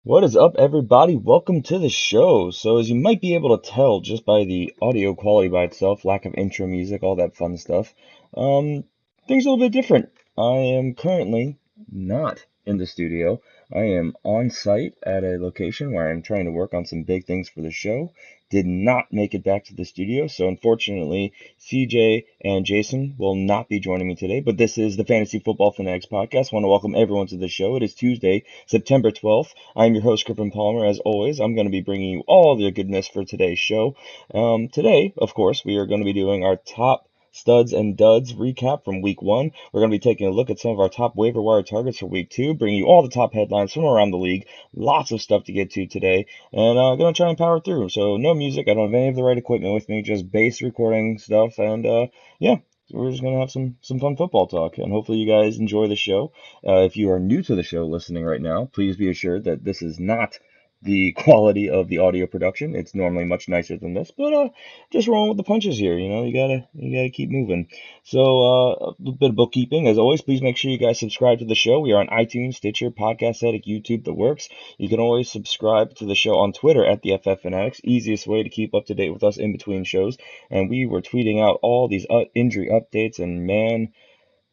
What is up, everybody? Welcome to the show. So, as you might be able to tell just by the audio quality by itself, lack of intro music, all that fun stuff, um, things are a little bit different. I am currently not in the studio. I am on site at a location where I'm trying to work on some big things for the show. Did not make it back to the studio, so unfortunately, CJ and Jason will not be joining me today. But this is the Fantasy Football Fanatics podcast. I want to welcome everyone to the show. It is Tuesday, September 12th. I'm your host, Griffin Palmer. As always, I'm going to be bringing you all the goodness for today's show. Today, of course, we are going to be doing our top studs and duds recap from week one. We're going to be taking a look at some of our top waiver wire targets for week two, bringing you all the top headlines from around the league. Lots of stuff to get to today, and going to try and power through. So no music. I don't have any of the right equipment with me, just bass recording stuff, and yeah. So we're just going to have some fun football talk, and hopefully you guys enjoy the show. If you are new to the show listening right now, please be assured that this is not the quality of the audio production. It's normally much nicer than this, but just rolling with the punches here. You gotta keep moving. So a little bit of bookkeeping, as always. Please make sure you guys subscribe to the show. We are on iTunes, Stitcher, Podcast Addict, YouTube, the works. You can always subscribe to the show on Twitter at the FF Fanatics. Easiest way to keep up to date with us in between shows. And we were tweeting out all these injury updates, and man.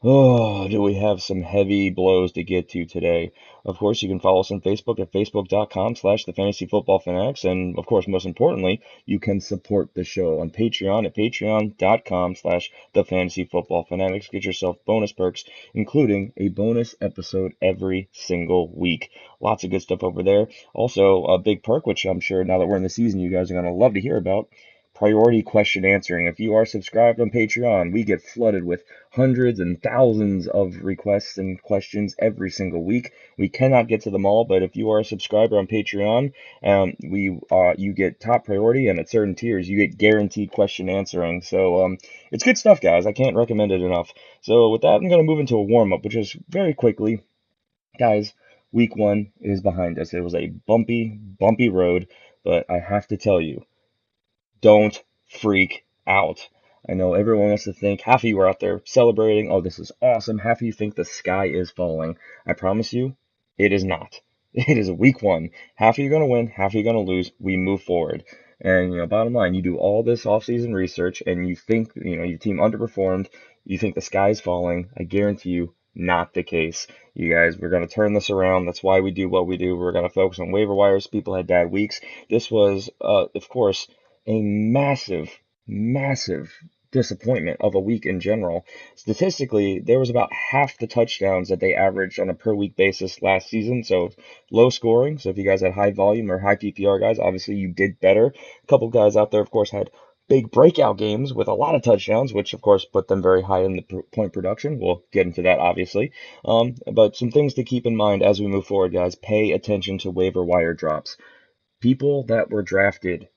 Oh, do we have some heavy blows to get to today? Of course, you can follow us on Facebook at facebook.com/the Fantasy Football Fanatics. And of course, most importantly, you can support the show on Patreon at patreon.com/the Fantasy Football Fanatics. Get yourself bonus perks, including a bonus episode every single week. Lots of good stuff over there. Also, a big perk, which I'm sure now that we're in the season, you guys are going to love to hear about. Priority question answering. If you are subscribed on Patreon, we get flooded with hundreds and thousands of requests and questions every single week. We cannot get to them all, but if you are a subscriber on Patreon, you get top priority, and at certain tiers, you get guaranteed question answering. So it's good stuff, guys. I can't recommend it enough. So with that, I'm going to move into a warm up, which is very quickly, guys. Week one is behind us. It was a bumpy road, but I have to tell you, don't freak out. I know everyone wants to think, half of you are out there celebrating, oh, this is awesome. Half of you think the sky is falling. I promise you, it is not. It is week one. Half of you are going to win, half of you are going to lose. We move forward. And, bottom line, you do all this off-season research and you think, your team underperformed. You think the sky is falling. I guarantee you, not the case. You guys, we're going to turn this around. That's why we do what we do. We're going to focus on waiver wires. People had bad weeks. This was, of course, a massive disappointment of a week in general. Statistically, there was about half the touchdowns that they averaged on a per week basis last season, so low scoring. So if you guys had high volume or high PPR guys, obviously you did better. A couple guys out there, of course, had big breakout games with a lot of touchdowns, which of course put them very high in the point production. We'll get into that, obviously. But some things to keep in mind as we move forward, guys. Pay attention to waiver wire drops. People that were drafted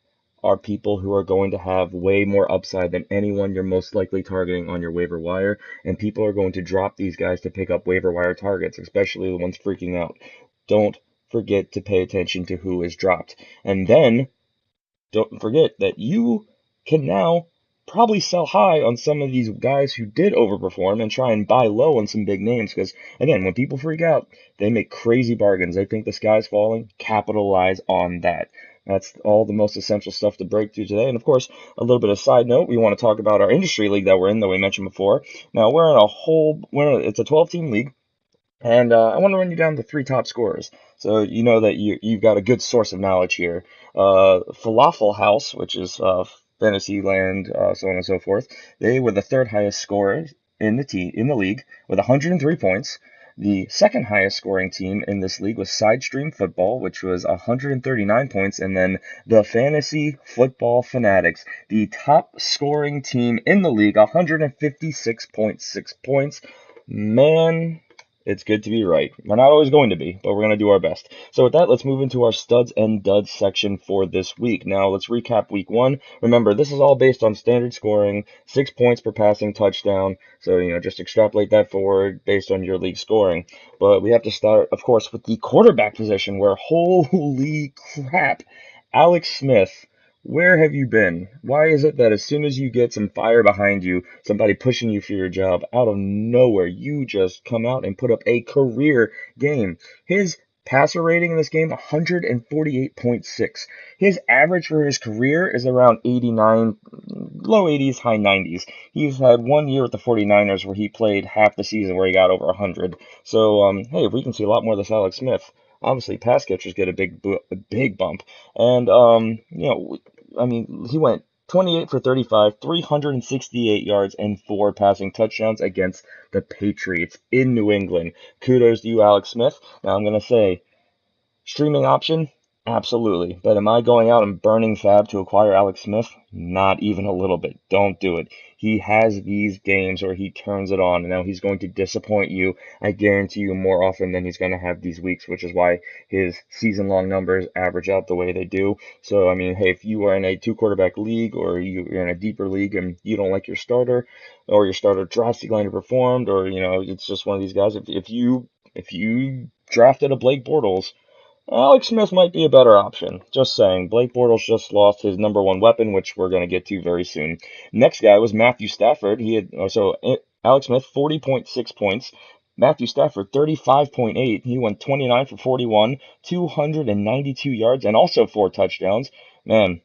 are people who are going to have way more upside than anyone you're most likely targeting on your waiver wire, and people are going to drop these guys to pick up waiver wire targets, especially the ones freaking out. Don't forget to pay attention to who is dropped. And then don't forget that you can now probably sell high on some of these guys who did overperform and try and buy low on some big names, because again, when people freak out, they make crazy bargains. They think the sky's falling. Capitalize on that. That's all the most essential stuff to break through today. And of course, a little bit of side note, we want to talk about our industry league that we're in, that we mentioned before. Now it's a 12-team league. And I want to run you down the three top scorers, so you know that you've got a good source of knowledge here. Falafel House, which is Fantasyland, so on and so forth. They were the third highest scorer in the league with 103 points. The second highest scoring team in this league was Sidestream Football, which was 139 points, and then the Fantasy Football Fanatics, the top scoring team in the league, 156.6 points. Man, it's good to be right. We're not always going to be, but we're going to do our best. So with that, let's move into our studs and duds section for this week. Now, let's recap week one. Remember, this is all based on standard scoring, 6 points per passing touchdown. So, just extrapolate that forward based on your league scoring. But we have to start, of course, with the quarterback position, where holy crap, Alex Smith, where have you been? Why is it that as soon as you get some fire behind you, somebody pushing you for your job, out of nowhere, you just come out and put up a career game? His Passer rating in this game, 148.6. His average for his career is around 89, low 80s, high 90s. He's had 1 year with the 49ers where he played half the season where he got over 100. So, hey, if we can see a lot more of this Alex Smith, obviously pass catchers get a big bump. And, I mean, he went 28 for 35, 368 yards, and 4 passing touchdowns against the Patriots in New England. Kudos to you, Alex Smith. Now, I'm going to say, streaming option? Absolutely. But am I going out and burning fab to acquire Alex Smith? Not even a little bit. Don't do it. He has these games where he turns it on, and now he's going to disappoint you. I guarantee you more often than he's going to have these weeks, which is why his season-long numbers average out the way they do. So, I mean, hey, if you are in a two-quarterback league or you're in a deeper league and you don't like your starter, or your starter drastically underperformed, or, it's just one of these guys, if you drafted a Blake Bortles, Alex Smith might be a better option. Just saying. Blake Bortles just lost his number one weapon, which we're going to get to very soon. Next guy was Matthew Stafford. Alex Smith, 40.6 points. Matthew Stafford, 35.8. He went 29 for 41, 292 yards, and also 4 touchdowns. Man,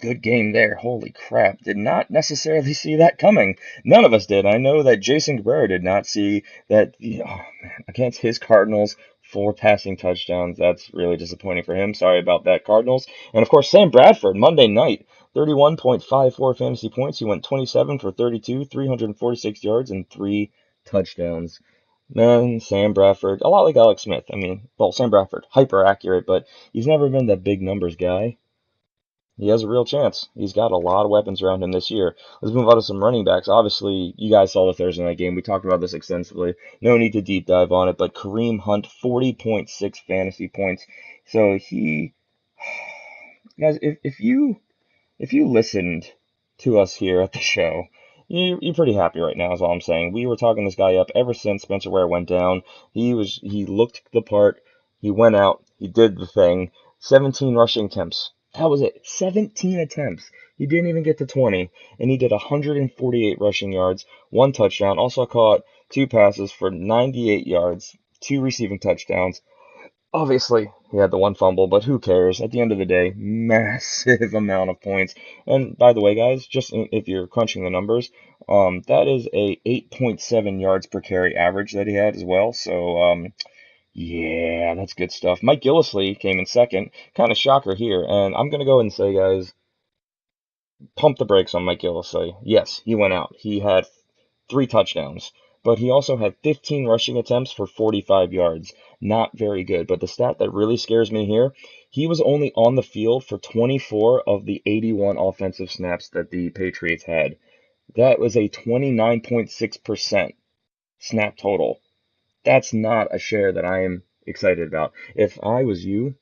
good game there. Holy crap. Did not necessarily see that coming. None of us did. I know that Jason Guerrero did not see that, against his Cardinals, 4 passing touchdowns. That's really disappointing for him. Sorry about that, Cardinals. And of course, Sam Bradford, Monday night, 31.54 fantasy points. He went 27 for 32, 346 yards, and 3 touchdowns. Man, Sam Bradford, a lot like Alex Smith. I mean, well, Sam Bradford, hyper accurate, but he's never been that big numbers guy. He has a real chance. He's got a lot of weapons around him this year. Let's move on to some running backs. Obviously, you guys saw the Thursday night game. We talked about this extensively. No need to deep dive on it, but Kareem Hunt, 40.6 fantasy points. So guys, if you listened to us here at the show, you're pretty happy right now, is all I'm saying. We were talking this guy up ever since Spencer Ware went down. He looked the part. He went out. He did the thing. 17 rushing attempts. That was it. 17 attempts. He didn't even get to 20, and he did 148 rushing yards, 1 touchdown. Also caught 2 passes for 98 yards, 2 receiving touchdowns. Obviously, he had the 1 fumble, but who cares? At the end of the day, massive amount of points. And by the way, guys, just if you're crunching the numbers, that is a 8.7 yards per carry average that he had as well. So, yeah, that's good stuff. Mike Gillislee came in second. Kind of shocker here. And I'm going to go ahead and say, guys, pump the brakes on Mike Gillislee. Yes, he went out. He had 3 touchdowns, but he also had 15 rushing attempts for 45 yards. Not very good. But the stat that really scares me here, he was only on the field for 24 of the 81 offensive snaps that the Patriots had. That was a 29.6% snap total. That's not a share that I am excited about. If I was you,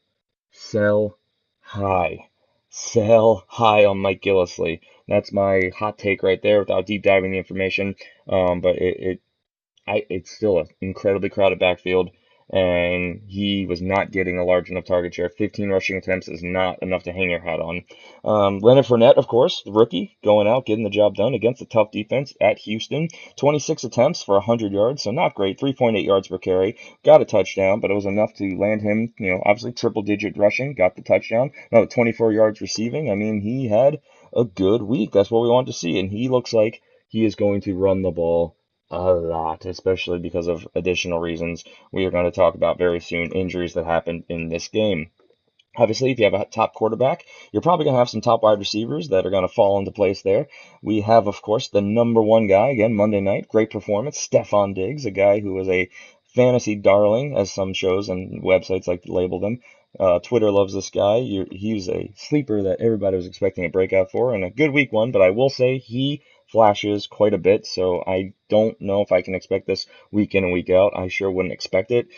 sell high. Sell high on Mike Gillislee. That's my hot take right there without deep diving the information. But it's still an incredibly crowded backfield, and he was not getting a large enough target share. 15 rushing attempts is not enough to hang your hat on. Leonard Fournette, of course, the rookie, going out, getting the job done against a tough defense at Houston. 26 attempts for 100 yards, so not great. 3.8 yards per carry. Got a touchdown, but it was enough to land him, obviously triple-digit rushing. Got the touchdown. No, 24 yards receiving. I mean, he had a good week. That's what we wanted to see, and he looks like he is going to run the ball a lot, especially because of additional reasons we are going to talk about very soon, injuries that happened in this game. Obviously, if you have a top quarterback, you're probably going to have some top wide receivers that are going to fall into place there. We have, of course, the number 1 guy, again, Monday night, great performance, Stefon Diggs, a guy who was a fantasy darling, as some shows and websites like to label him. Twitter loves this guy. He's a sleeper that everybody was expecting a breakout for, and a good week 1, but I will say he flashes quite a bit, so I don't know if I can expect this week in and week out. I sure wouldn't expect it.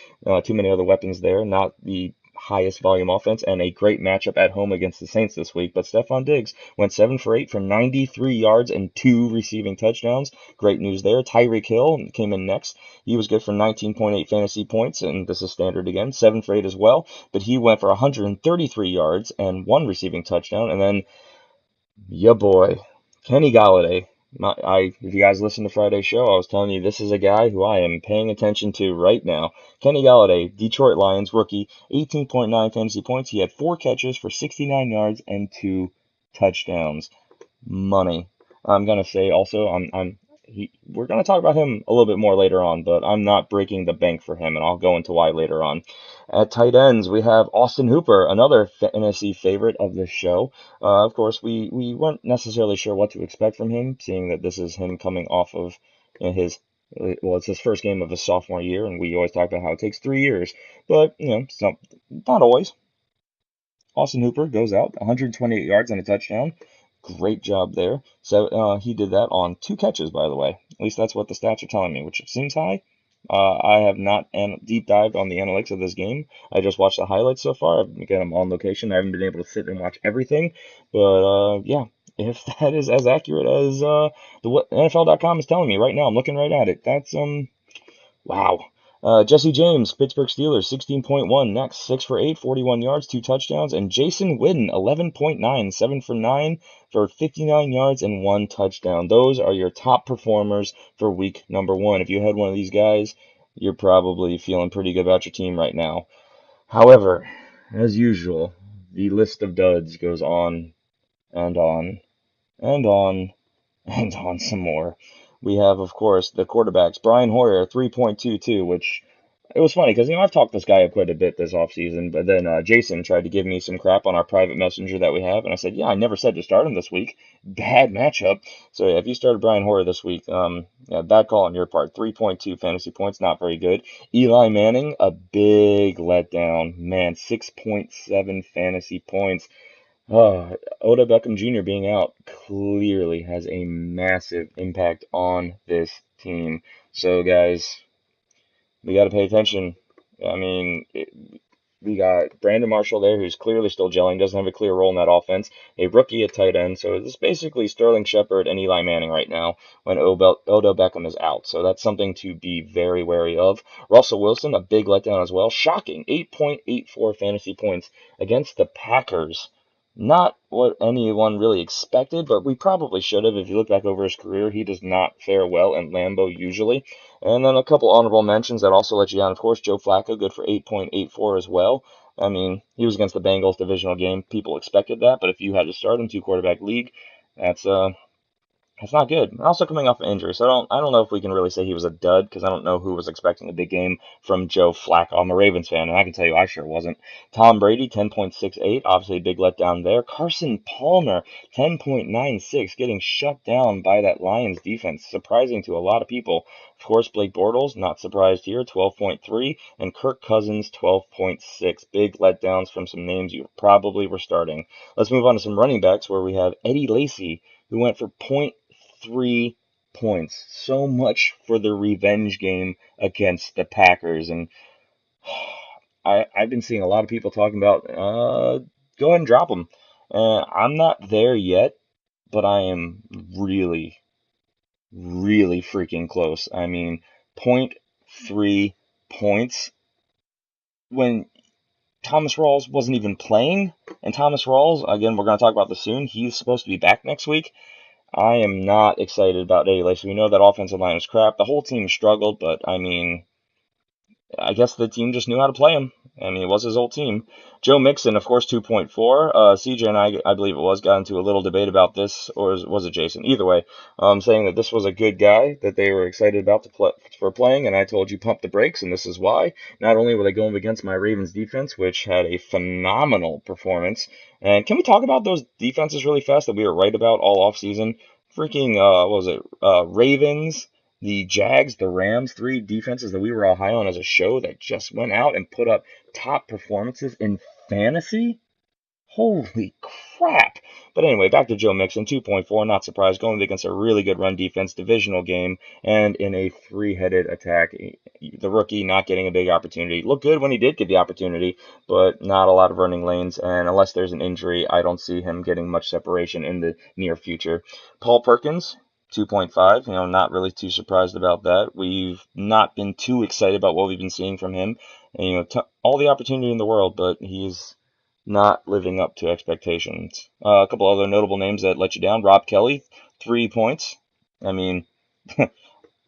Too many other weapons there, not the highest volume offense, and a great matchup at home against the Saints this week. But Stefon Diggs went 7 for 8 for 93 yards and 2 receiving touchdowns. Great news there. Tyreek Hill came in next. He was good for 19.8 fantasy points, and this is standard again, 7 for 8 as well. But he went for 133 yards and 1 receiving touchdown. And then, ya boy, Kenny Galladay. If you guys listen to Friday's show, I was telling you this is a guy who I am paying attention to right now. Kenny Galladay, Detroit Lions rookie, 18.9 fantasy points. He had 4 catches for 69 yards and 2 touchdowns. Money. I'm gonna say also, we're gonna talk about him a little bit more later on, but I'm not breaking the bank for him, and I'll go into why later on. At tight ends, we have Austin Hooper, another fantasy favorite of the show. Of course, we weren't necessarily sure what to expect from him, seeing that this is him coming off of his it's his first game of his sophomore year, and we always talk about how it takes 3 years, but it's not always. Austin Hooper goes out, 128 yards and a touchdown. Great job there. So he did that on 2 catches, by the way. At least that's what the stats are telling me, which seems high. I have not deep dived on the analytics of this game. I just watched the highlights so far. Again, I'm on location. I haven't been able to sit and watch everything. But yeah, if that is as accurate as the NFL.com is telling me right now, I'm looking right at it. That's wow. Jesse James, Pittsburgh Steelers, 16.1 next, 6 for 8, 41 yards, 2 touchdowns. And Jason Witten, 11.9, 7 for 9 for 59 yards and 1 touchdown. Those are your top performers for week number 1. If you had one of these guys, you're probably feeling pretty good about your team right now. However, as usual, the list of duds goes on and on and on and on some more. We have, of course, the quarterbacks. Brian Hoyer, 3.22, which it was funny because, I've talked this guy up quite a bit this offseason, but then Jason tried to give me some crap on our private messenger that we have, and I said, yeah, I never said to start him this week. Bad matchup. So, yeah, if you started Brian Hoyer this week, yeah, bad call on your part. 3.2 fantasy points, not very good. Eli Manning, a big letdown. Man, 6.7 fantasy points. Odell Beckham Jr. being out clearly has a massive impact on this team. So, guys, we got to pay attention. I mean, we got Brandon Marshall there, who's clearly still gelling, doesn't have a clear role in that offense. A rookie at tight end. So it's basically Sterling Shepard and Eli Manning right now when Odell Beckham is out. So that's something to be very wary of. Russell Wilson, a big letdown as well. Shocking, 8.84 fantasy points against the Packers. Not what anyone really expected, but we probably should have. If you look back over his career, he does not fare well in Lambeau usually. And then a couple honorable mentions that also let you down. Of course, Joe Flacco, good for 8.84 as well. I mean, he was against the Bengals divisional game. People expected that, but if you had to start him 2 quarterback league, that's not good. Also coming off an injury, so I don't know if we can really say he was a dud because I don't know who was expecting a big game from Joe Flacco. I'm a Ravens fan, and I can tell you I sure wasn't. Tom Brady, 10.68, obviously a big letdown there. Carson Palmer, 10.96, getting shut down by that Lions defense, surprising to a lot of people. Of course, Blake Bortles, not surprised here, 12.3, and Kirk Cousins, 12.6. Big letdowns from some names you probably were starting. Let's move on to some running backs where we have Eddie Lacy, who went for 0.3 points. So much for the revenge game against the Packers. And I've been seeing a lot of people talking about go ahead and drop him. I'm not there yet, but I am really, really freaking close. I mean, 0.3 points when Thomas Rawls wasn't even playing. And Thomas Rawls, again, we're going to talk about this soon. He's supposed to be back next week. I am not excited about Eddie Lacy. We know that offensive line is crap. The whole team struggled, but I mean, I guess the team just knew how to play him. I mean, it was his old team. Joe Mixon, of course, 2.4. CJ and I believe it was, got into a little debate about this, or was it Jason? Either way, saying that this was a good guy that they were excited about for playing, and I told you pump the brakes, and this is why. Not only were they going against my Ravens defense, which had a phenomenal performance, and can we talk about those defenses really fast that we were right about all offseason? Freaking, what was it? Ravens, the Jags, the Rams, 3 defenses that we were all high on as a show that just went out and put up top performances in fantasy? Holy crap. But anyway, back to Joe Mixon, 2.4, not surprised, going against a really good run defense, divisional game, and in a 3-headed attack. The rookie not getting a big opportunity. Looked good when he did get the opportunity, but not a lot of running lanes, and unless there's an injury, I don't see him getting much separation in the near future. Paul Perkins, 2.5, not really too surprised about that. We've not been too excited about what we've been seeing from him. And, all the opportunity in the world, but he's not living up to expectations. A couple other notable names that let you down. Rob Kelly, 3 points. I mean,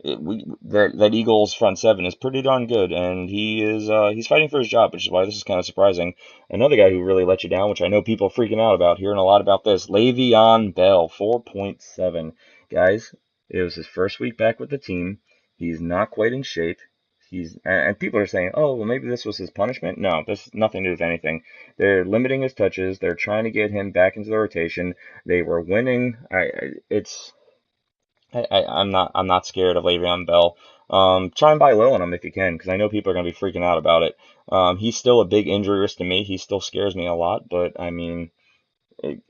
that Eagles front seven is pretty darn good, and he's fighting for his job, which is why this is kind of surprising. Another guy who really let you down, which I know people are freaking out about, hearing a lot about this, Le'Veon Bell, 4.7. Guys, it was his first week back with the team. He's not quite in shape. And people are saying, oh, well, maybe this was his punishment. No, this has nothing to do with anything. They're limiting his touches. They're trying to get him back into the rotation. They were winning. It's I'm not scared of Le'Veon Bell. Try and buy low on him if you can, because I know people are going to be freaking out about it. He's still a big injury risk to me. He still scares me a lot, but I mean,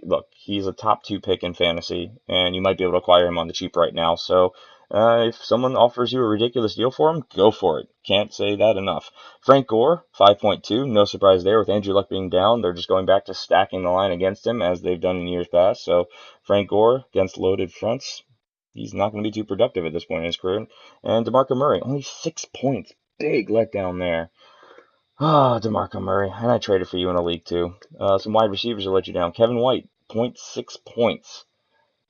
look, he's a top two pick in fantasy, and you might be able to acquire him on the cheap right now. So, if someone offers you a ridiculous deal for him, go for it. Can't say that enough. Frank Gore, 5.2, no surprise there. With Andrew Luck being down, they're just going back to stacking the line against him as they've done in years past. So, Frank Gore against loaded fronts, he's not going to be too productive at this point in his career. And DeMarco Murray, only 6 points. Big letdown there. Ah, DeMarco Murray, and I traded for you in a league too. Some wide receivers will let you down. Kevin White, zero point 0.6 points.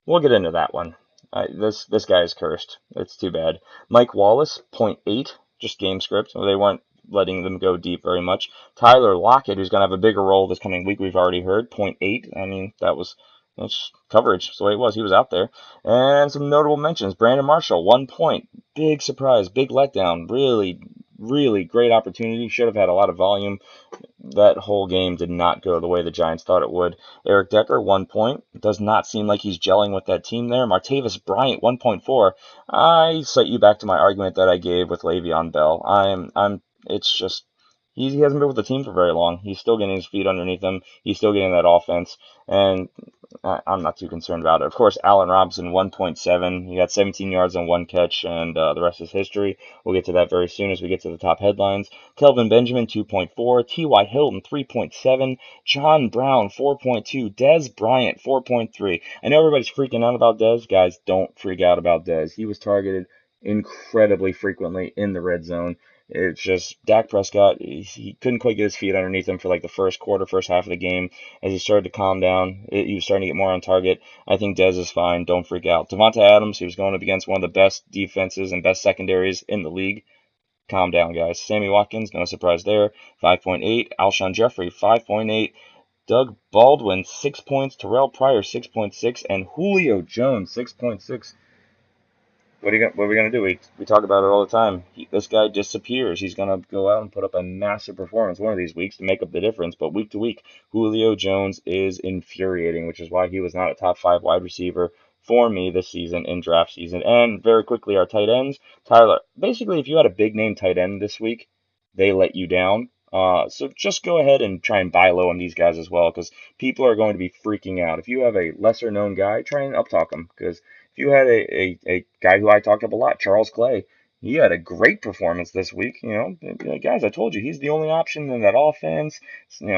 We'll get into that one. This guy is cursed. It's too bad. Mike Wallace, zero point 0.8, just game script. They weren't letting them go deep very much. Tyler Lockett, who's going to have a bigger role this coming week, we've already heard, zero point 0.8. I mean, that's coverage. That's the way it was. He was out there. And some notable mentions. Brandon Marshall, 1 point. Big surprise, big letdown. Really, really great opportunity. Should have had a lot of volume. That whole game did not go the way the Giants thought it would. Eric Decker, 1 point. It does not seem like he's gelling with that team there. Martavis Bryant, 1.4. I cite you back to my argument that I gave with Le'Veon Bell. It's just, he hasn't been with the team for very long. He's still getting his feet underneath him. He's still getting that offense. And I'm not too concerned about it. Of course, Allen Robinson, 1.7. He got 17 yards on one catch, and the rest is history. We'll get to that very soon as we get to the top headlines. Kelvin Benjamin, 2.4. T.Y. Hilton, 3.7. John Brown, 4.2. Dez Bryant, 4.3. I know everybody's freaking out about Dez. Guys, don't freak out about Dez. He was targeted incredibly frequently in the red zone. It's just Dak Prescott, he couldn't quite get his feet underneath him for like the first quarter, first half of the game. As he started to calm down, he was starting to get more on target. I think Dez is fine. Don't freak out. Devonta Adams, he was going up against one of the best defenses and best secondaries in the league. Calm down, guys. Sammy Watkins, no surprise there, 5.8. Alshon Jeffrey, 5.8. Doug Baldwin, 6 points. Terrell Pryor, 6.6. And Julio Jones, 6.6. What are we gonna do? We talk about it all the time. This guy disappears. He's gonna go out and put up a massive performance one of these weeks to make up the difference. But week to week, Julio Jones is infuriating, which is why he was not a top five wide receiver for me this season in draft season. And very quickly, our tight ends, Tyler. Basically, if you had a big name tight end this week, they let you down. So just go ahead and try and buy low on these guys as well, because people are going to be freaking out. If you have a lesser known guy, try and uptalk him, because if you had a guy who I talked up a lot, Charles Clay, he had a great performance this week. Guys, I told you he's the only option in that offense.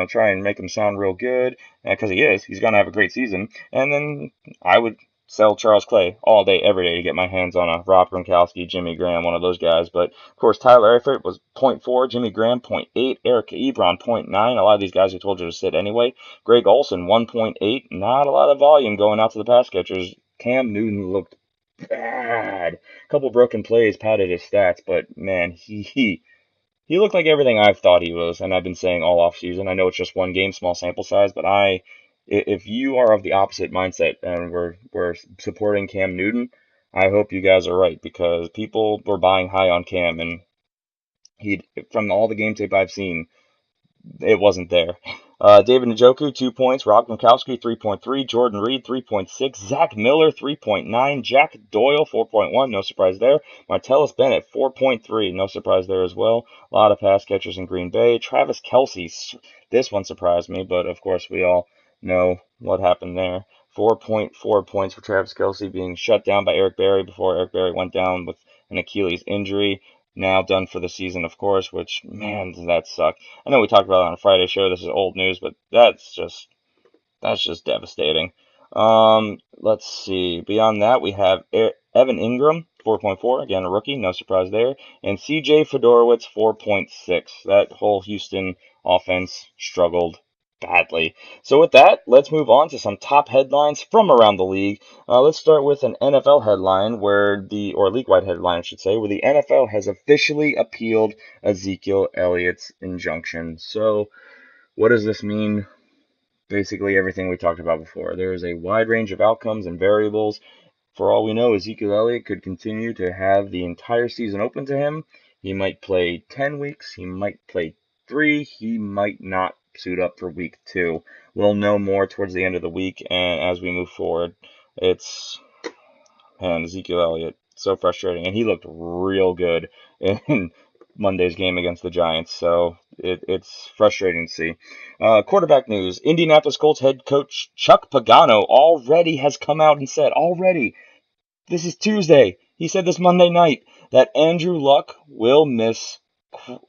Try and make him sound real good, because he is. He's gonna have a great season. And then I would sell Charles Clay all day, every day to get my hands on a Rob Gronkowski, Jimmy Graham, one of those guys. But of course, Tyler Eifert was zero point 0.4, Jimmy Graham 0.8, Eric Ebron 0.9. A lot of these guys who told you to sit anyway. Greg Olson 1.8. Not a lot of volume going out to the pass catchers. Cam Newton looked bad. A couple broken plays padded his stats, but man, he looked like everything I've thought he was, and I've been saying all off season. I know it's just one game, small sample size, but if you are of the opposite mindset and we're supporting Cam Newton, I hope you guys are right, because people were buying high on Cam, and he, from all the game tape I've seen, it wasn't there. David Njoku, 2 points. Rob Gronkowski, 3.3. Jordan Reed, 3.6. Zach Miller, 3.9. Jack Doyle, 4.1. No surprise there. Martellus Bennett, 4.3. No surprise there as well. A lot of pass catchers in Green Bay. Travis Kelce, this one surprised me, but of course we all know what happened there. 4.4 points for Travis Kelce, being shut down by Eric Berry before Eric Berry went down with an Achilles injury. Now done for the season, of course, which, man, does that suck. I know we talked about it on a Friday show. This is old news, but that's just devastating. Let's see. Beyond that, we have Evan Ingram, 4.4. Again, a rookie. No surprise there. And CJ Fedorowicz, 4.6. That whole Houston offense struggled badly. So with that, let's move on to some top headlines from around the league. Let's start with an NFL headline or league-wide headline, I should say, where the NFL has officially appealed Ezekiel Elliott's injunction. So what does this mean? Basically everything we talked about before. There is a wide range of outcomes and variables. For all we know, Ezekiel Elliott could continue to have the entire season open to him. He might play 10 weeks, he might play 3, he might not suit up for week 2. We'll know more towards the end of the week and as we move forward. It's Man, Ezekiel Elliott, so frustrating. And he looked real good in Monday's game against the Giants. So it's frustrating to see. Quarterback news. Indianapolis Colts head coach Chuck Pagano already has come out and said, this is Tuesday. He said this Monday night that Andrew Luck will miss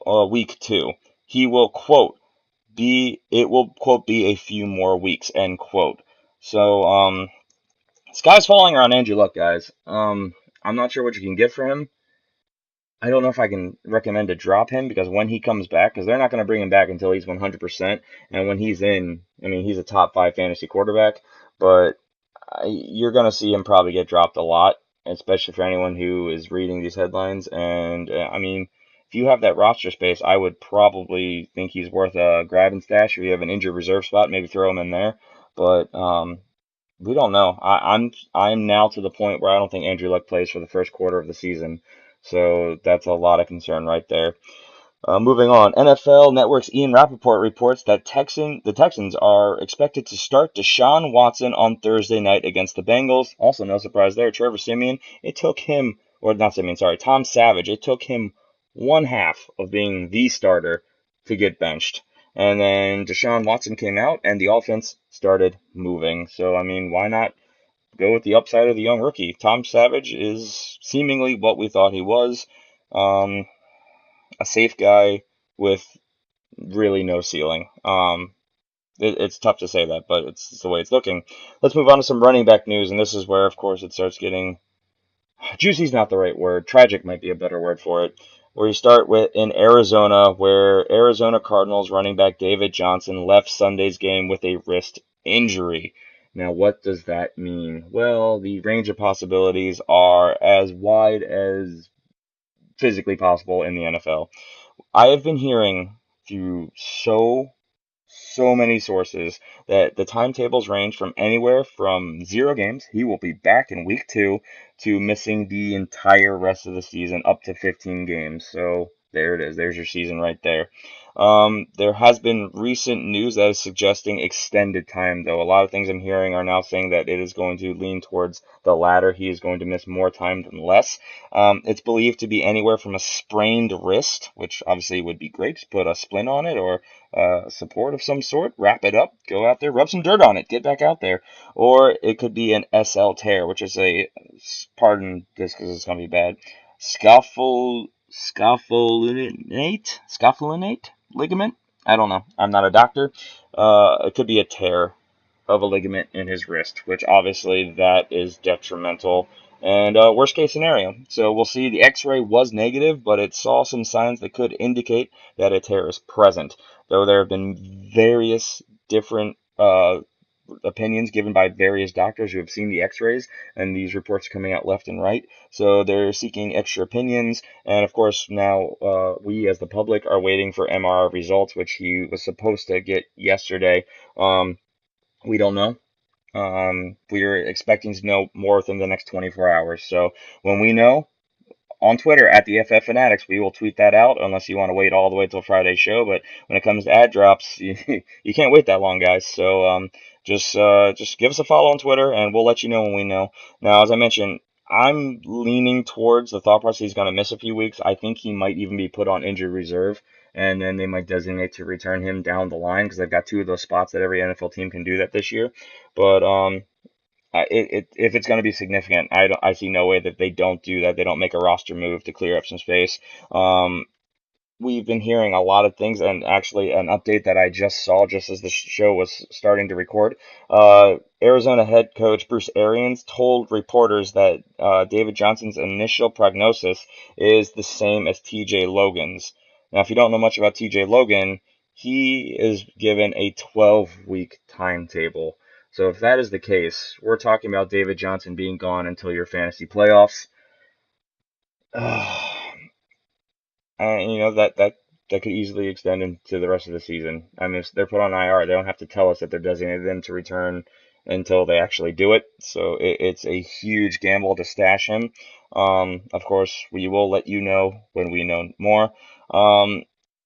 week 2. He will, quote, it will, quote, be a few more weeks, end quote. So, sky's falling around Andrew Luck, guys. I'm not sure what you can get for him. I don't know if I can recommend to drop him because when he comes back, because they're not going to bring him back until he's 100%. And when he's in, I mean, he's a top 5 fantasy quarterback, but you're going to see him probably get dropped a lot, especially for anyone who is reading these headlines. And I mean, if you have that roster space, I would probably think he's worth a grab and stash. If you have an injured reserve spot, maybe throw him in there. But we don't know. I'm now to the point where I don't think Andrew Luck plays for the first quarter of the season, so that's a lot of concern right there. Moving on, NFL Network's Ian Rappaport reports that the Texans are expected to start Deshaun Watson on Thursday night against the Bengals. Also, no surprise there, Trevor Siemian. It took him, or not Siemian, sorry, Tom Savage. It took him one half of being the starter to get benched. And then Deshaun Watson came out, and the offense started moving. So, I mean, why not go with the upside of the young rookie? Tom Savage is seemingly what we thought he was. A safe guy with really no ceiling. It's tough to say that, but it's the way it's looking. Let's move on to some running back news, and this is where, of course, it starts getting juicy's not the right word. Tragic might be a better word for it. Where you start with in Arizona, where Arizona Cardinals running back David Johnson left Sunday's game with a wrist injury. Now, what does that mean? Well, the range of possibilities are as wide as physically possible in the NFL. I have been hearing through so many sources that the timetables range from anywhere from 0 games, he will be back in week 2, to missing the entire rest of the season up to 15 games. So there it is. There's your season right there. There has been recent news that is suggesting extended time, though. A lot of things I'm hearing are now saying that it is going to lean towards the latter. He is going to miss more time than less. It's believed to be anywhere from a sprained wrist, which obviously would be great to put a splint on it, or support of some sort, wrap it up, go out there, rub some dirt on it, get back out there. Or it could be an SL tear, which is pardon this because it's going to be bad, scapholinate ligament. I don't know. I'm not a doctor. It could be a tear of a ligament in his wrist, which obviously that is detrimental and worst case scenario. So we'll see. The x-ray was negative, but it saw some signs that could indicate that a tear is present, though there have been various different opinions given by various doctors who have seen the x-rays, and these reports are coming out left and right. So they're seeking extra opinions, and of course now we as the public are waiting for MRI results, which he was supposed to get yesterday. We don't know. We're expecting to know more within the next 24 hours. So when we know, on Twitter at the FF Fanatics, we will tweet that out unless you want to wait all the way till Friday's show. But when it comes to ad drops, you can't wait that long, guys. So just give us a follow on Twitter, and we'll let you know when we know. Now, as I mentioned, I'm leaning towards the thought process he's going to miss a few weeks. I think he might even be put on injured reserve, and then they might designate to return him down the line because they've got 2 of those spots that every NFL team can do that this year. But if it's going to be significant, I see no way that they don't do that. They don't make a roster move to clear up some space. We've been hearing a lot of things, and actually an update that I just saw just as the show was starting to record. Arizona head coach Bruce Arians told reporters that David Johnson's initial prognosis is the same as TJ Logan's. Now, if you don't know much about TJ Logan, he is given a 12-week timetable. So if that is the case, we're talking about David Johnson being gone until your fantasy playoffs. And that could easily extend into the rest of the season. I mean, if they're put on IR, they don't have to tell us that they're designated them to return until they actually do it. So it's a huge gamble to stash him. Of course, we will let you know when we know more.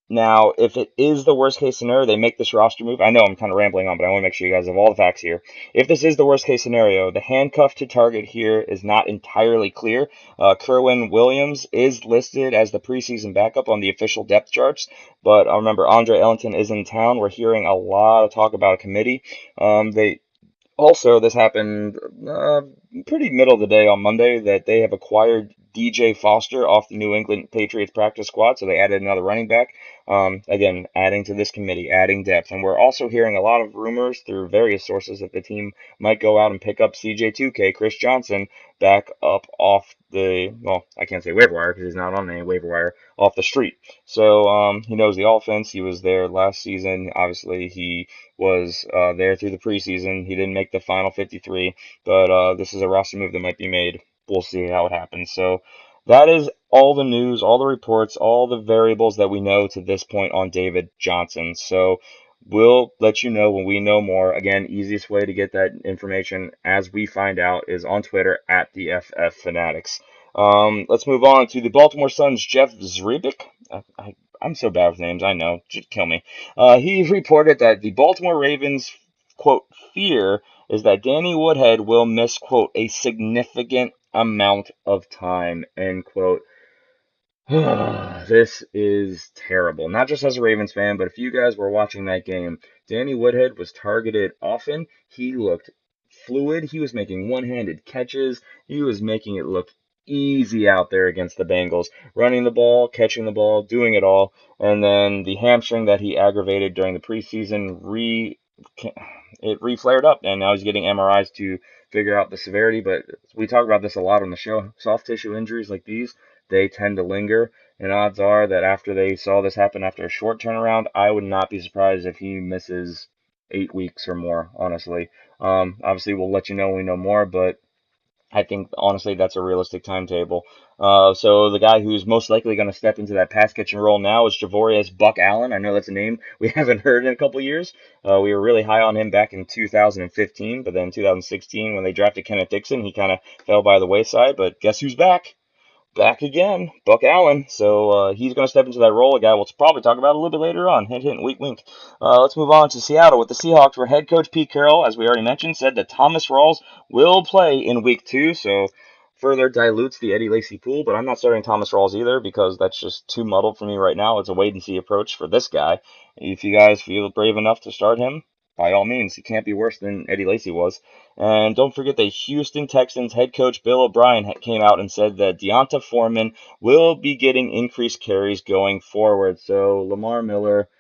Now, if it is the worst case scenario, they make this roster move. I know I'm kind of rambling on, but I want to make sure you guys have all the facts here. If this is the worst case scenario, the handcuff to target here is not entirely clear. Kerwin Williams is listed as the preseason backup on the official depth charts, but remember, Andre Ellington is in town. We're hearing a lot of talk about a committee. They Also, this happened pretty middle of the day on Monday that they have acquired DJ Foster off the New England Patriots practice squad, so they added another running back. Again, adding to this committee, adding depth. And we're also hearing a lot of rumors through various sources that the team might go out and pick up CJ2K, Chris Johnson, back up off well, I can't say waiver wire because he's not on any waiver wire, off the street. So he knows the offense. He was there last season. Obviously, he was there through the preseason. He didn't make the final 53, but this is a roster move that might be made. We'll see how it happens. So that is all the news, all the reports, all the variables that we know to this point on David Johnson. So we'll let you know when we know more. Again, easiest way to get that information as we find out is on Twitter at the FF Fanatics. Let's move on to the Baltimore Sun's Jeff Zrebic. I'm so bad with names, I know. Just kill me. He reported that the Baltimore Ravens, quote, fear is that Danny Woodhead will miss, quote, a significant amount of time, end quote. This is terrible. Not just as a Ravens fan, but if you guys were watching that game, Danny Woodhead was targeted often. He looked fluid. He was making one-handed catches. He was making it look easy out there against the Bengals, running the ball, catching the ball, doing it all. And then the hamstring that he aggravated during the preseason re-flared up, and now he's getting MRIs to figure out the severity. But we talk about this a lot on the show. Soft tissue injuries like these, they tend to linger, and odds are that after they saw this happen after a short turnaround, I would not be surprised if he misses 8 weeks or more, honestly. Obviously, we'll let you know when we know more, but I think, honestly, that's a realistic timetable. So the guy who's most likely going to step into that pass catching role now is Javorius Buck Allen. I know that's a name we haven't heard in a couple years. We were really high on him back in 2015, but then 2016, when they drafted Kenneth Dixon, he kind of fell by the wayside. But guess who's back? Back again, Buck Allen. So he's going to step into that role. A guy we'll probably talk about a little bit later on. Hint, hint, wink, wink. Let's move on to Seattle with the Seahawks, where head coach Pete Carroll, as we already mentioned, said that Thomas Rawls will play in week 2. So further dilutes the Eddie Lacy pool. But I'm not starting Thomas Rawls either because that's just too muddled for me right now. It's a wait and see approach for this guy. If you guys feel brave enough to start him, by all means, he can't be worse than Eddie Lacy was. And don't forget that Houston Texans head coach Bill O'Brien came out and said that Deonta Foreman will be getting increased carries going forward. So Lamar Miller,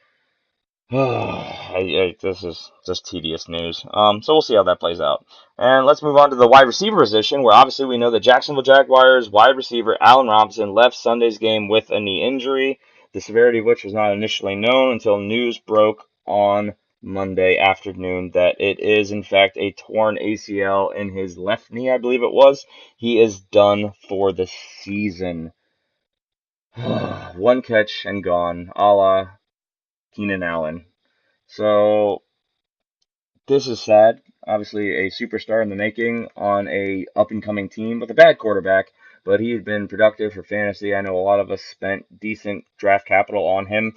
this is just tedious news. So we'll see how that plays out. And let's move on to the wide receiver position, where obviously we know the Jacksonville Jaguars wide receiver Allen Robinson left Sunday's game with a knee injury, the severity of which was not initially known until news broke on Monday afternoon that it is in fact a torn ACL in his left knee, I believe it was. He is done for the season. One catch and gone, a la Keenan Allen. So this is sad. Obviously, a superstar in the making on a up-and-coming team with a bad quarterback, but he has been productive for fantasy. I know a lot of us spent decent draft capital on him,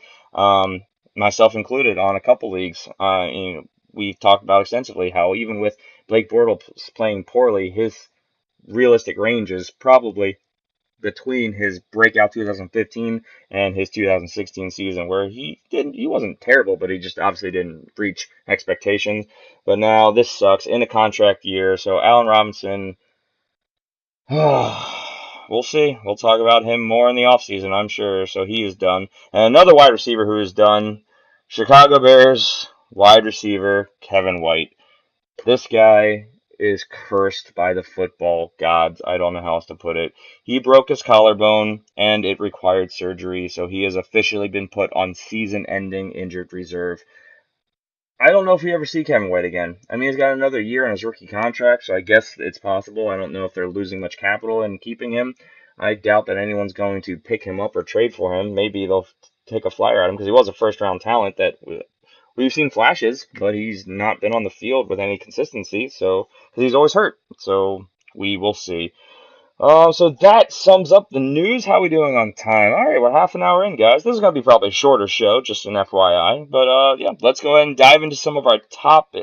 myself included, on a couple leagues. We've talked about extensively how even with Blake Bortles playing poorly, his realistic range is probably between his breakout 2015 and his 2016 season, where he wasn't terrible, but he just obviously didn't reach expectations. But now this sucks in a contract year. So Allen Robinson, we'll see. We'll talk about him more in the offseason, I'm sure. So he is done. And another wide receiver who is done, Chicago Bears wide receiver Kevin White. This guy is cursed by the football gods. I don't know how else to put it. He broke his collarbone and it required surgery, so he has officially been put on season-ending injured reserve. I don't know if we ever see Kevin White again. I mean, he's got another year on his rookie contract, so I guess it's possible. I don't know if they're losing much capital in keeping him. I doubt that anyone's going to pick him up or trade for him. Maybe they'll take a flyer at him because he was a first-round talent that we've seen flashes, but he's not been on the field with any consistency. So, because he's always hurt. So we will see. So that sums up the news. How are we doing on time? All right, we're half an hour in, guys. This is going to be probably a shorter show, just an FYI. But yeah, let's go ahead and dive into some of our top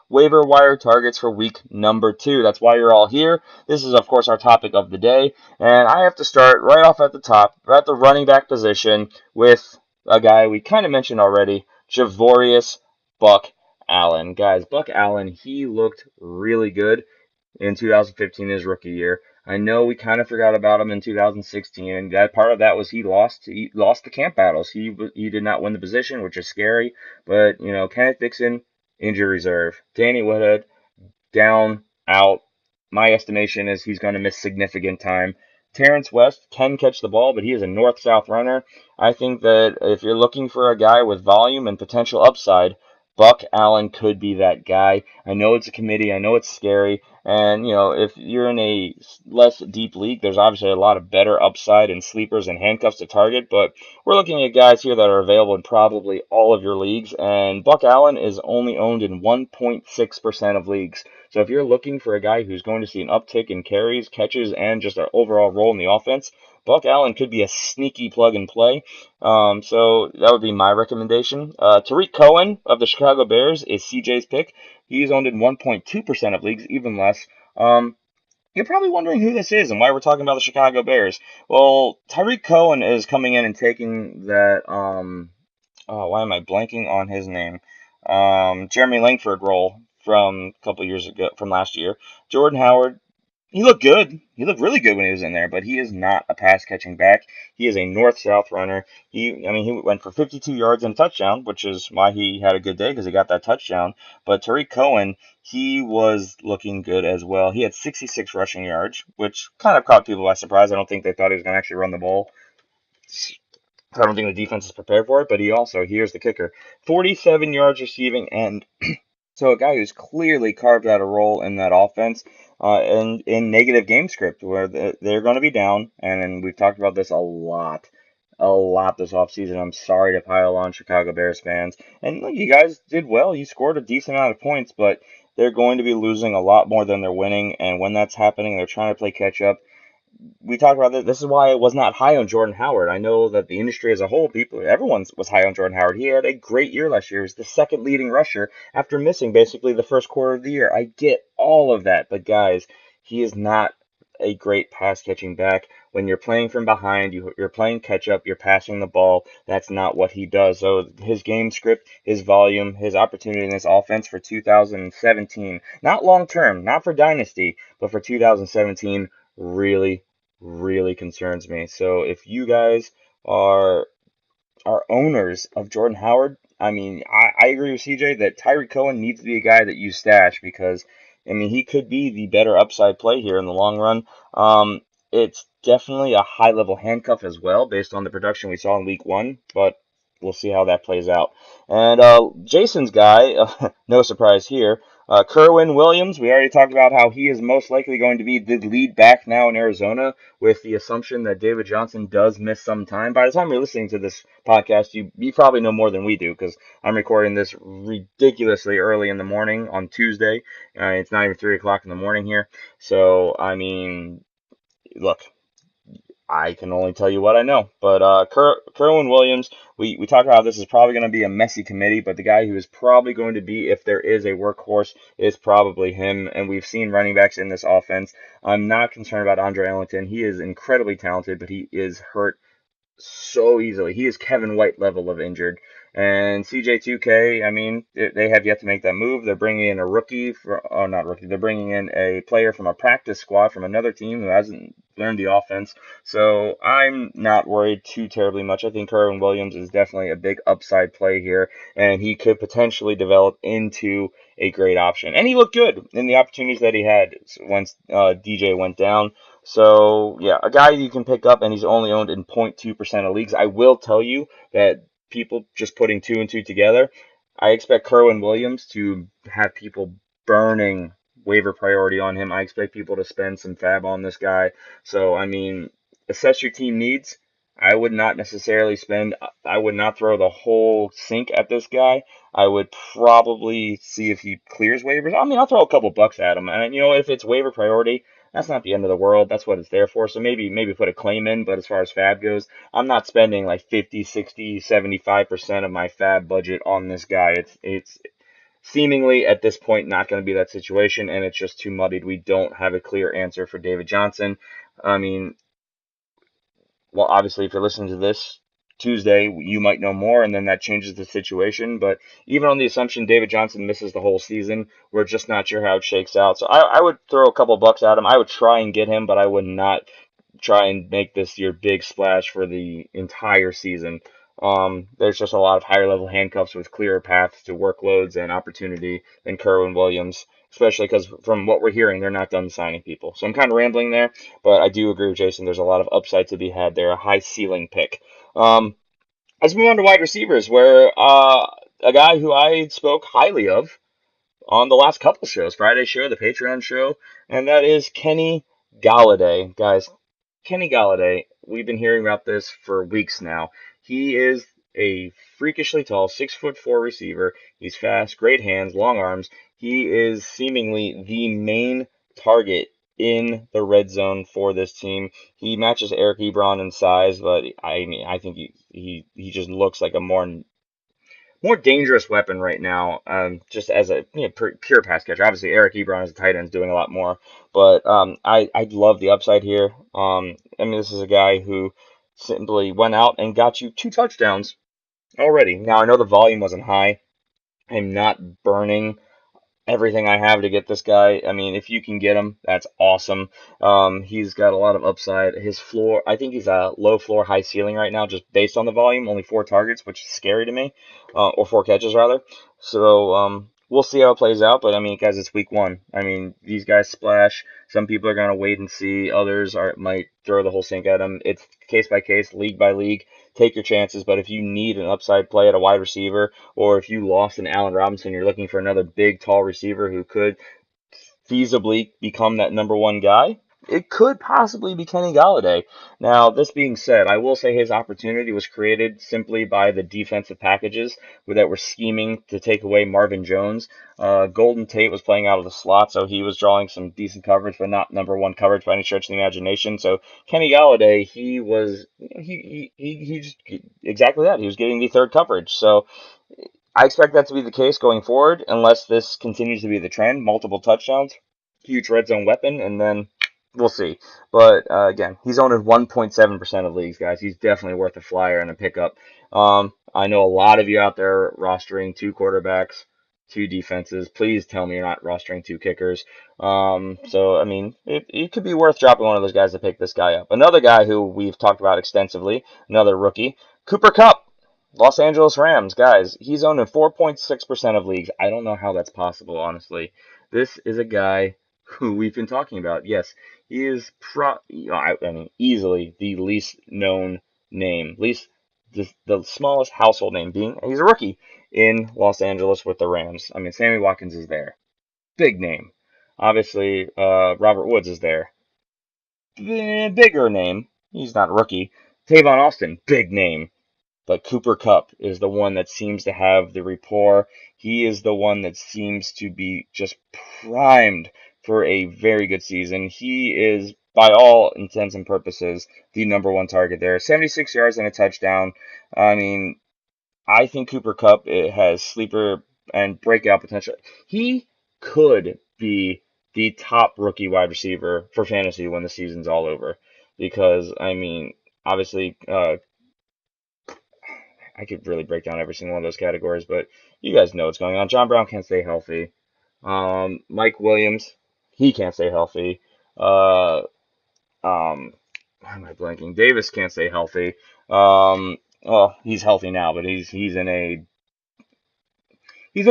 waiver wire targets for week number 2. That's why you're all here. This is, of course, our topic of the day. And I have to start right off at the top, right at the running back position, with a guy we kind of mentioned already, Javorius Buck Allen. Guys, Buck Allen, he looked really good in 2015, his rookie year. I know we kind of forgot about him in 2016, and that part of that was he lost the camp battles. He did not win the position, which is scary. But Kenneth Dixon, injury reserve. Danny Woodhead, down, out. My estimation is he's going to miss significant time. Terrence West can catch the ball, but he is a north-south runner. I think that if you're looking for a guy with volume and potential upside, Buck Allen could be that guy. I know it's a committee. I know it's scary. And, if you're in a less deep league, there's obviously a lot of better upside and sleepers and handcuffs to target. But we're looking at guys here that are available in probably all of your leagues. And Buck Allen is only owned in 1.6% of leagues. So if you're looking for a guy who's going to see an uptick in carries, catches, and just an overall role in the offense, Buck Allen could be a sneaky plug and play. So that would be my recommendation. Tariq Cohen of the Chicago Bears is CJ's pick. He's owned in 1.2% of leagues, even less. You're probably wondering who this is and why we're talking about the Chicago Bears. Well, Tariq Cohen is coming in and taking that. Oh, why am I blanking on his name? Jeremy Langford role from a couple years ago, from last year. Jordan Howard, he looked good. He looked really good when he was in there, but he is not a pass catching back. He is a north-south runner. He went for 52 yards and a touchdown, which is why he had a good day because he got that touchdown. But Tariq Cohen, he was looking good as well. He had 66 rushing yards, which kind of caught people by surprise. I don't think they thought he was going to actually run the ball. I don't think the defense is prepared for it, but here's the kicker, 47 yards receiving, and so a guy who's clearly carved out a role in that offense, and in negative game script where they're going to be down, and we've talked about this a lot this offseason. I'm sorry to pile on Chicago Bears fans. And look, you guys did well. You scored a decent amount of points, but they're going to be losing a lot more than they're winning, and when that's happening, they're trying to play catch up. We talked about this. This is why I was not high on Jordan Howard. I know that the industry as a whole, everyone was high on Jordan Howard. He had a great year last year. He was the second leading rusher after missing basically the first quarter of the year. I get all of that, but guys, he is not a great pass catching back. When you're playing from behind, you're playing catch up, you're passing the ball. That's not what he does. So his game script, his volume, his opportunity in this offense for 2017, not long term, not for dynasty, but for 2017, really concerns me. So if you guys are owners of Jordan Howard, I mean, I agree with CJ that Tyreek Cohen needs to be a guy that you stash because, I mean, he could be the better upside play here in the long run. It's definitely a high-level handcuff as well based on the production we saw in week 1, but we'll see how that plays out. And Jason's guy, no surprise here, Kerwin Williams, we already talked about how he is most likely going to be the lead back now in Arizona with the assumption that David Johnson does miss some time. By the time you're listening to this podcast, you probably know more than we do because I'm recording this ridiculously early in the morning on Tuesday. It's not even 3 o'clock in the morning here. So, I mean, look, I can only tell you what I know. But Kerwin Williams, we talked about how this is probably going to be a messy committee, but the guy who is probably going to be, if there is a workhorse, is probably him. And we've seen running backs in this offense. I'm not concerned about Andre Ellington. He is incredibly talented, but he is hurt so easily. He is Kevin White level of injured. And CJ2K, I mean, they have yet to make that move. They're bringing in a rookie, oh, not rookie, they're bringing in a player from a practice squad from another team who hasn't learned the offense. So I'm not worried too terribly much. I think Kerwin Williams is definitely a big upside play here, and he could potentially develop into a great option. And he looked good in the opportunities that he had once DJ went down. So, yeah, a guy you can pick up, and he's only owned in 0.2% of leagues. I will tell you that people just putting two and two together, I expect Kerwin Williams to have people burning waiver priority on him. I expect people to spend some fab on this guy. So, I mean, assess your team needs. I would not necessarily I would not throw the whole sink at this guy. I would probably see if he clears waivers. I mean, I'll throw a couple bucks at him. And, you know, if it's waiver priority, that's not the end of the world. That's what it's there for. So maybe put a claim in, but as far as fab goes, I'm not spending like 50, 60, 75% of my fab budget on this guy. It's seemingly at this point not going to be that situation, and it's just too muddied. We don't have a clear answer for David Johnson. I mean, well, obviously, if you're listening to this Tuesday, you might know more, and then that changes the situation. But even on the assumption David Johnson misses the whole season, we're just not sure how it shakes out. So I would throw a couple bucks at him. I would try and get him, but I would not try and make this your big splash for the entire season. There's just a lot of higher level handcuffs with clearer paths to workloads and opportunity than Kerwin Williams, especially because from what we're hearing, they're not done signing people. So I'm kind of rambling there, but I do agree with Jason. There's a lot of upside to be had there, a high ceiling pick. Let's move on to wide receivers, where a guy who I spoke highly of on the last couple shows, Friday show, the Patreon show, and that is Kenny Galladay. Guys, Kenny Galladay, we've been hearing about this for weeks now. He is a freakishly tall 6'4" receiver. He's fast, great hands, long arms. He is seemingly the main target in the red zone for this team. He matches Eric Ebron in size, but I mean, I think he just looks like a more dangerous weapon right now, just as a pure pass catcher. Obviously, Eric Ebron as a tight end is doing a lot more, but I love the upside here. I mean, this is a guy who simply went out and got you 2 touchdowns already. Now, I know the volume wasn't high. I'm not burning everything I have to get this guy. I mean, if you can get him, that's awesome. He's got a lot of upside. His floor, I think he's a low floor, high ceiling right now, just based on the volume. Only 4 targets, which is scary to me, or 4 catches rather. So we'll see how it plays out. But I mean, guys, it's week 1. I mean, these guys splash. Some people are gonna wait and see. Others might throw the whole sink at him. It's case by case, league by league. Take your chances. But if you need an upside play at a wide receiver, or if you lost an Allen Robinson, you're looking for another big, tall receiver who could feasibly become that number one guy, it could possibly be Kenny Galladay. Now, this being said, I will say his opportunity was created simply by the defensive packages that were scheming to take away Marvin Jones. Golden Tate was playing out of the slot, so he was drawing some decent coverage, but not number one coverage by any stretch of the imagination. So Kenny Galladay, he was he just exactly that. He was getting the third coverage. So I expect that to be the case going forward, unless this continues to be the trend. Multiple touchdowns, huge red zone weapon, and then we'll see. But again, he's owned in 1.7% of leagues, guys. He's definitely worth a flyer and a pickup. I know a lot of you out there rostering 2 quarterbacks, 2 defenses. Please tell me you're not rostering 2 kickers. So, I mean, it could be worth dropping one of those guys to pick this guy up. Another guy who we've talked about extensively, another rookie, Cooper Kupp. Los Angeles Rams, guys, he's owned in 4.6% of leagues. I don't know how that's possible, honestly. This is a guy who we've been talking about. Yes, he is I mean, easily the least known name, least the smallest household name being he's a rookie in Los Angeles with the Rams. I mean, Sammy Watkins is there, big name. Obviously, Robert Woods is there, bigger name. He's not a rookie. Tavon Austin, big name. But Cooper Kupp is the one that seems to have the rapport. He is the one that seems to be just primed for a very good season. He is, by all intents and purposes, the number one target there. 76 yards and a touchdown. I mean, I think Cooper Kupp has sleeper and breakout potential. He could be the top rookie wide receiver for fantasy when the season's all over. Because, I mean, obviously, I could really break down every single one of those categories, but you guys know what's going on. John Brown can't stay healthy. Mike Williams, he can't stay healthy. Uh, why am I blanking? Davis can't stay healthy. Well, he's healthy now, but he's in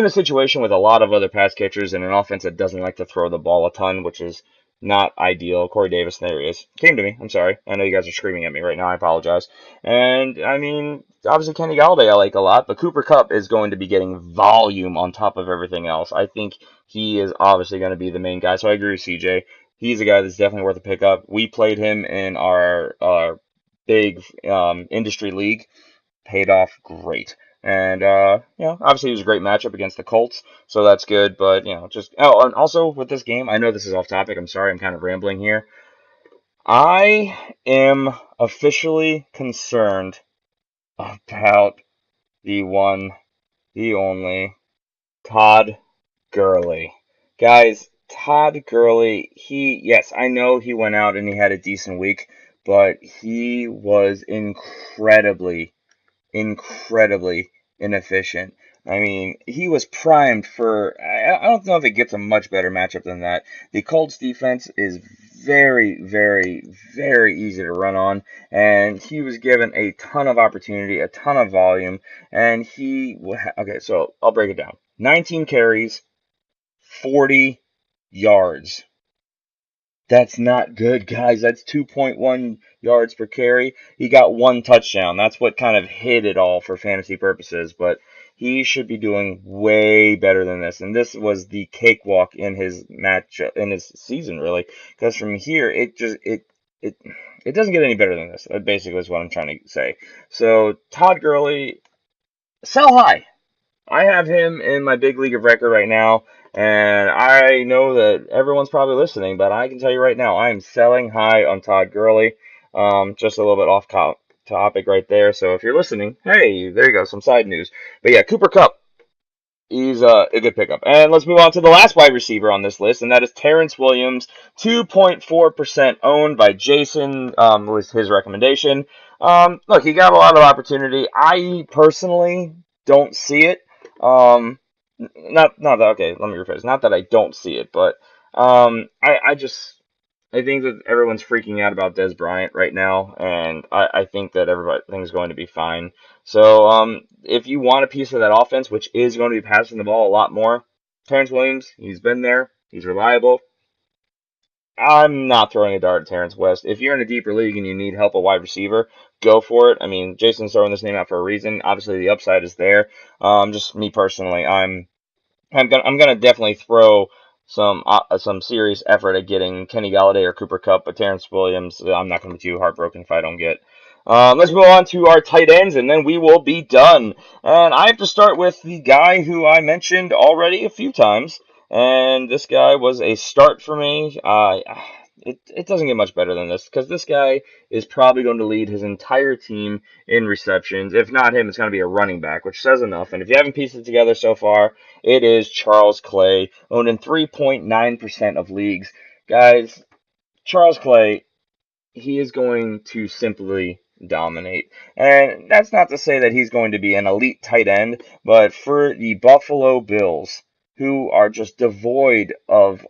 a situation with a lot of other pass catchers and an offense that doesn't like to throw the ball a ton, which is not ideal. Corey Davis, there he is. Came to me. I'm sorry. I know you guys are screaming at me right now. I apologize. And, I mean, obviously Kenny Galladay I like a lot, but Cooper Kupp is going to be getting volume on top of everything else. I think he is obviously going to be the main guy, so I agree with CJ. He's a guy that's definitely worth a pickup. We played him in our big industry league. Paid off great. And obviously it was a great matchup against the Colts, so that's good. But just and also with this game, I know this is off topic. I'm sorry, I'm kind of rambling here. I am officially concerned about the one, the only Todd Gurley. Guys, Todd Gurley, yes, I know he went out and he had a decent week, but he was incredibly inefficient. I mean, he was primed for. I don't know if it gets a much better matchup than that. The Colts defense is very easy to run on, and he was given a ton of opportunity, a ton of volume, and okay, so I'll break it down. 19 carries, 40 yards. That's not good, guys. That's 2.1 yards per carry. He got one touchdown. That's what kind of hid it all for fantasy purposes, but he should be doing way better than this. And this was the cakewalk in his season, really. Because from here, it doesn't get any better than this. That basically is what I'm trying to say. So Todd Gurley, sell high. I have him in my big league of record right now, and I know that everyone's probably listening, but I can tell you right now, I am selling high on Todd Gurley. Just a little bit off topic right there. So if you're listening, hey, there you go, some side news. But yeah, Cooper Kupp, he's a good pickup. And let's move on to the last wide receiver on this list, and that is Terrence Williams, 2.4% owned by Jason, was his recommendation. Look, he got a lot of opportunity. I personally don't see it. Not that, okay, let me rephrase. Not that I don't see it, but I think that everyone's freaking out about Des Bryant right now, and I think that everything's going to be fine. So, if you want a piece of that offense, which is going to be passing the ball a lot more, Terrence Williams, he's been there, he's reliable. I'm not throwing a dart at Terrence West. If you're in a deeper league and you need help at wide receiver, go for it. I mean, Jason's throwing this name out for a reason. Obviously, the upside is there. Just me personally, I'm gonna definitely throw some serious effort at getting Kenny Galladay or Cooper Kupp, but Terrence Williams, I'm not gonna be too heartbroken if I don't get. Let's move on to our tight ends, and then we will be done. And I have to start with the guy who I mentioned already a few times, and this guy was a start for me. It doesn't get much better than this because this guy is probably going to lead his entire team in receptions. If not him, it's going to be a running back, which says enough. And if you haven't pieced it together so far, it is Charles Clay, owned in 3.9% of leagues. Guys, Charles Clay, he is going to simply dominate. And that's not to say that he's going to be an elite tight end, but for the Buffalo Bills, who are just devoid of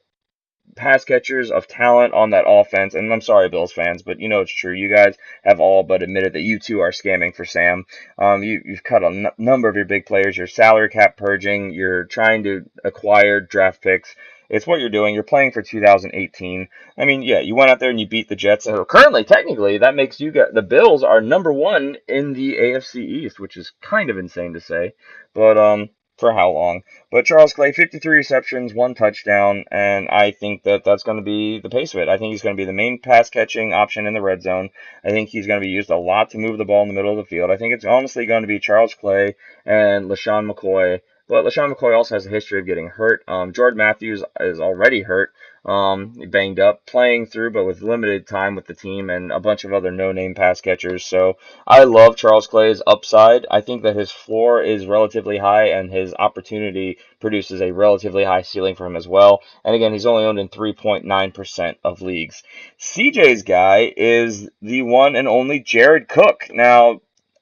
pass catchers of talent on that offense. And I'm sorry, Bills fans, but you know it's true. You guys have all but admitted that you two are scamming for Sam. You've cut a number of your big players. You're salary cap purging. You're trying to acquire draft picks. It's what you're doing. You're playing for 2018. I mean, yeah, you went out there and you beat the Jets. So currently, technically, that makes you get the Bills are number one in the AFC East, which is kind of insane to say. But for how long? But Charles Clay, 53 receptions, one touchdown, and I think that that's going to be the pace of it. I think he's going to be the main pass-catching option in the red zone. I think he's going to be used a lot to move the ball in the middle of the field. I think it's honestly going to be Charles Clay and LaShawn McCoy. But LaShawn McCoy also has a history of getting hurt. Jordan Matthews is already hurt, banged up, playing through, but with limited time with the team and a bunch of other no-name pass catchers. So I love Charles Clay's upside. I think that his floor is relatively high and his opportunity produces a relatively high ceiling for him as well. And again, he's only owned in 3.9% of leagues. CJ's guy is the one and only Jared Cook. Now,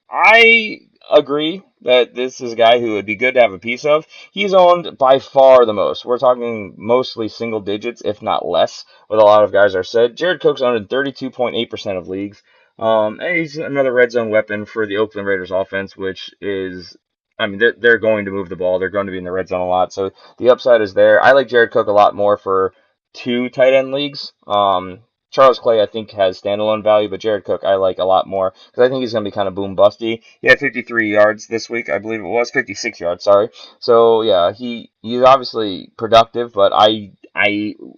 I agree that this is a guy who would be good to have a piece of. He's owned by far the most. We're talking mostly single digits, if not less, with a lot of guys are said. Jared Cook's owned in 32.8% of leagues. And he's another red zone weapon for the Oakland Raiders offense, which is, I mean, they're going to move the ball. They're going to be in the red zone a lot. So the upside is there. I like Jared Cook a lot more for two tight end leagues. Charles Clay, I think, has standalone value, but Jared Cook I like a lot more because I think he's going to be kind of boom busty. He had 53 yards this week, I believe it was 56 yards. Sorry. So yeah, he's obviously productive, but I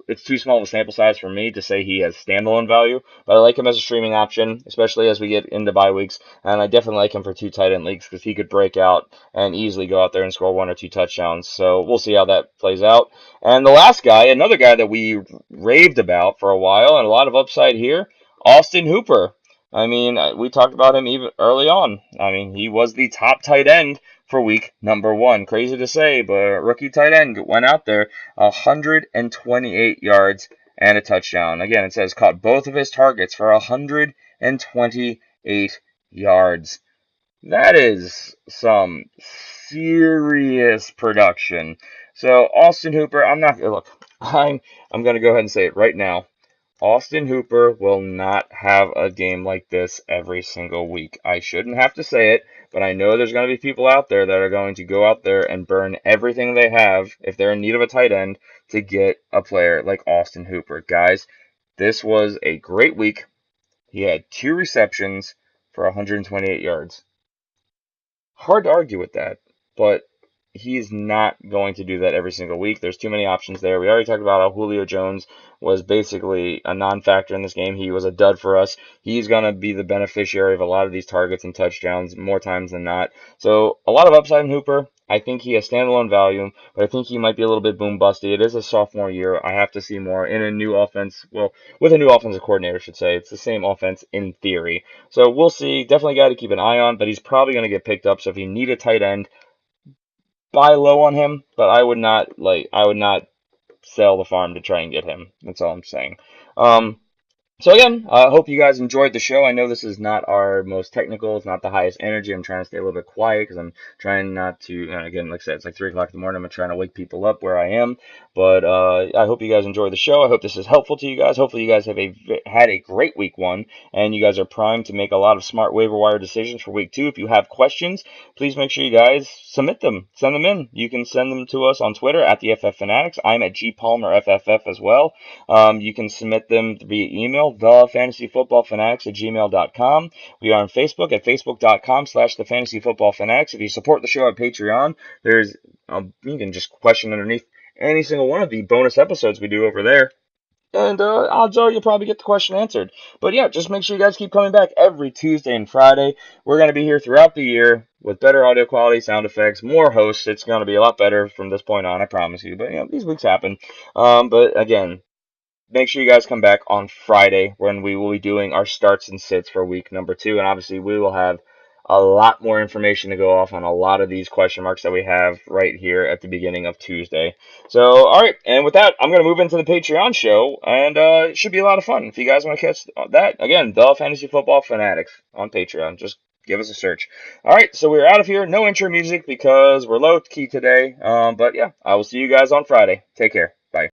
it's too small of a sample size for me to say he has standalone value. But I like him as a streaming option, especially as we get into bye weeks, and I definitely like him for two tight end leagues because he could break out and easily go out there and score one or two touchdowns. So we'll see how that plays out. And the last guy, another guy that we raved about for a while, and a lot of upside here, Austin Hooper. I mean, we talked about him even early on. I mean, he was the top tight end for week number 1. Crazy to say, but rookie tight end went out there 128 yards and a touchdown. Again, it says caught both of his targets for 128 yards. That is some serious production. So Austin Hooper, I'm not look. I'm gonna go ahead and say it right now. Austin Hooper will not have a game like this every single week. I shouldn't have to say it, but I know there's going to be people out there that are going to go out there and burn everything they have if they're in need of a tight end to get a player like Austin Hooper. Guys, this was a great week. He had 2 receptions for 128 yards. Hard to argue with that, but he's not going to do that every single week. There's too many options there. We already talked about how Julio Jones was basically a non-factor in this game. He was a dud for us. He's going to be the beneficiary of a lot of these targets and touchdowns more times than not. So a lot of upside in Hooper. I think he has standalone value, but I think he might be a little bit boom busty. It is a sophomore year. I have to see more in a new offense. Well, with a new offensive coordinator, I should say. It's the same offense in theory. So we'll see. Definitely got to keep an eye on, but he's probably going to get picked up. So if you need a tight end, buy low on him, but I would not sell the farm to try and get him. That's all I'm saying. So again, I hope you guys enjoyed the show. I know this is not our most technical. It's not the highest energy. I'm trying to stay a little bit quiet because I'm trying not to, again, like I said, it's like 3 o'clock in the morning. I'm trying to wake people up where I am. But I hope you guys enjoyed the show. I hope this is helpful to you guys. Hopefully you guys have had a great week 1, and you guys are primed to make a lot of smart waiver wire decisions for week 2. If you have questions, please make sure you guys submit them. Send them in. You can send them to us on Twitter at the FF Fanatics. I'm at GPalmerFFF as well. You can submit them via email, thefantasyfootballfanatics@gmail.com. We are on Facebook at facebook.com/thefantasyfootballfanatics. If you support the show at Patreon, there's you can just question underneath any single one of the bonus episodes we do over there. And odds are you'll probably get the question answered. But yeah, just make sure you guys keep coming back every Tuesday and Friday. We're going to be here throughout the year with better audio quality, sound effects, more hosts. It's going to be a lot better from this point on, I promise you. But these weeks happen. But again, make sure you guys come back on Friday when we will be doing our starts and sits for week number 2. And obviously we will have a lot more information to go off on a lot of these question marks that we have right here at the beginning of Tuesday. So, all right. And with that, I'm going to move into the Patreon show, and it should be a lot of fun. If you guys want to catch that, again, The Fantasy Football Fanatics on Patreon. Just give us a search. All right. So we're out of here. No intro music because we're low key today. But yeah, I will see you guys on Friday. Take care.